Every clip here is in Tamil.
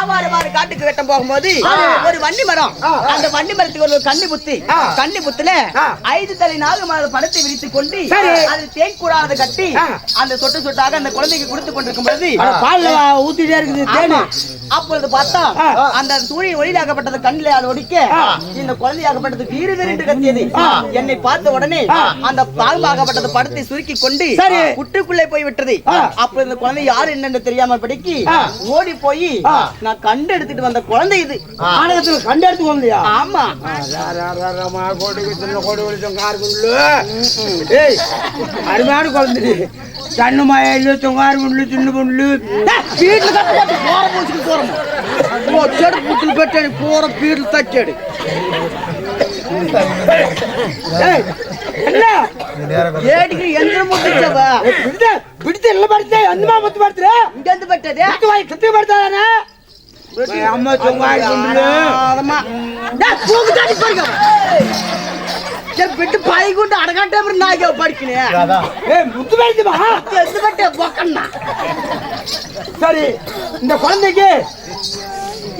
வியாபாரமான காட்டுக்கு வெட்டம் போகும்போது ஒரு வண்டி மரம், அந்த வண்டி மரத்துக்கு ஒரு கன்னி புத்துல 5 தலை நாக படத்தை விரித்துக் கொண்டு அது தேன் கூடாத கட்டி அந்த சொட்டு சொட்டாக அந்த குழந்தைக்கு கொடுத்து கொண்டிருக்கும் பொழுது பால் ஊத்திட்டே இருக்குது தேனு. அப்பொழுது பார்த்தா அந்த சூரியன் ஒளியாகப்பட்டது கண்ணிலே அது ஒடிக்க இந்த குழந்தையாகப்பட்டது வீறு வீறு கத்தியது. என்னை பார்த்த உடனே அந்த பாகமாகப்பட்டது படத்தை சுருக்கி கொண்டு புற்றுக்குள்ளே போய் விட்டது. அப்ப இந்த குழந்தை யாரு என்னன்னு தெரியாம படிக்கி ஓடி போய் நான் கண்டு எடுத்துட்டு வந்த குழந்தை இது. நாடகத்துல கண்டு எடுத்து வந்தியா? ஆமா. அருமையான குழந்தை. சன்னு மாயிலு தொங்காறு முள்ளு சின்ன பொண்ணு வீட்டுல போற மூச்சுக்கு போறோம் செடு புட்டு பெட்டு போற வீட்டுல தச்சேடு என்ன ஏடிக்கு எந்த முட்டுச்சவா பிடித்து எல்லாம் படுத்த எந்தமா முத்து படுத்துற இங்க வந்து பட்டதே கத்தி படுத்தானே அம்மா தொங்காறு முள்ளு ஆமா தூக்கு தாடி போறீங்க ಬಿಟ್ಟು ಬಾಯಿಗುಂಡು ಅಡಗಂಟೆ ನಾಯಿಗೆ ಬಡ್ಕಿನಿ முத்து படுத்துமா எந்த பட்டே பொக்கண்ணா. சரி இந்த குழந்தைக்கு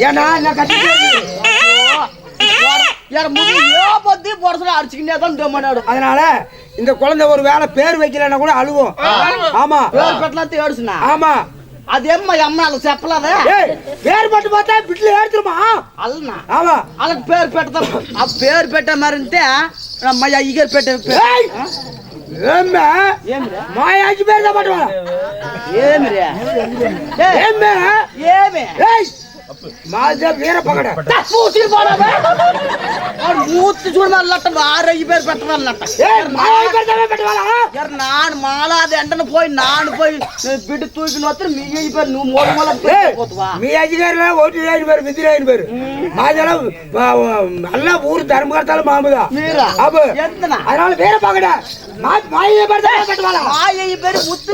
ஏன்னா நான் கட்டி அதனால இந்த குழந்தை ஒரு வேலை பேர் வைக்கலன்னா கூட அழுவோம். ஆமா பேர் பெட்டலாம் தேடுச்சுனா ஆமா அது எம்மா எம்மால செப்பலாத பேர் பட்டு பார்த்தா பிட்ல ஏடுமா அல்லனா ஆமா அதுக்கு பேர் பெட்டத பேர் பெட்ட மாதிரின்ட்டு நம்ம ஐயர் பெட்ட ஏம்மா மாயாஜி பேர் தான் பட்டுவா ஏம்ரே ஏம்மா ஏமே ஏய் மாஜா வீர பகட பூசி போறவே और மூத்து சுடுமா லட்ட ஆறு பேர் பெட்டவா லட்ட ஏய் மாயாஜி பேர் தான் பட்டுவா यार நான் மாலாத எண்டன போய் நான் போய் பிடி தூக்கின வத்து மீயாஜி பேர் நீ மோல மோல போத்துவா மீயாஜி பேர்ல ஓட்டிராஜி பேர் விதிராஜி பேர் மாஜால நல்ல ஊர் தர்மகர்த்தால மாமுதா மீரா அப்ப எந்தனா அதனால வீர பகட மாயாஜி பேர் தான் பட்டுவா மாயாஜி பேர் முத்து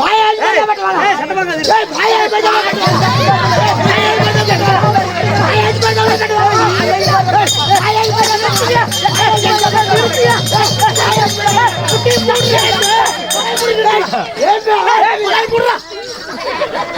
மாயாஜி பேர் தான் பட்டுவா சட்டமாக மாயாஜி பேர் தான் பட்டுவா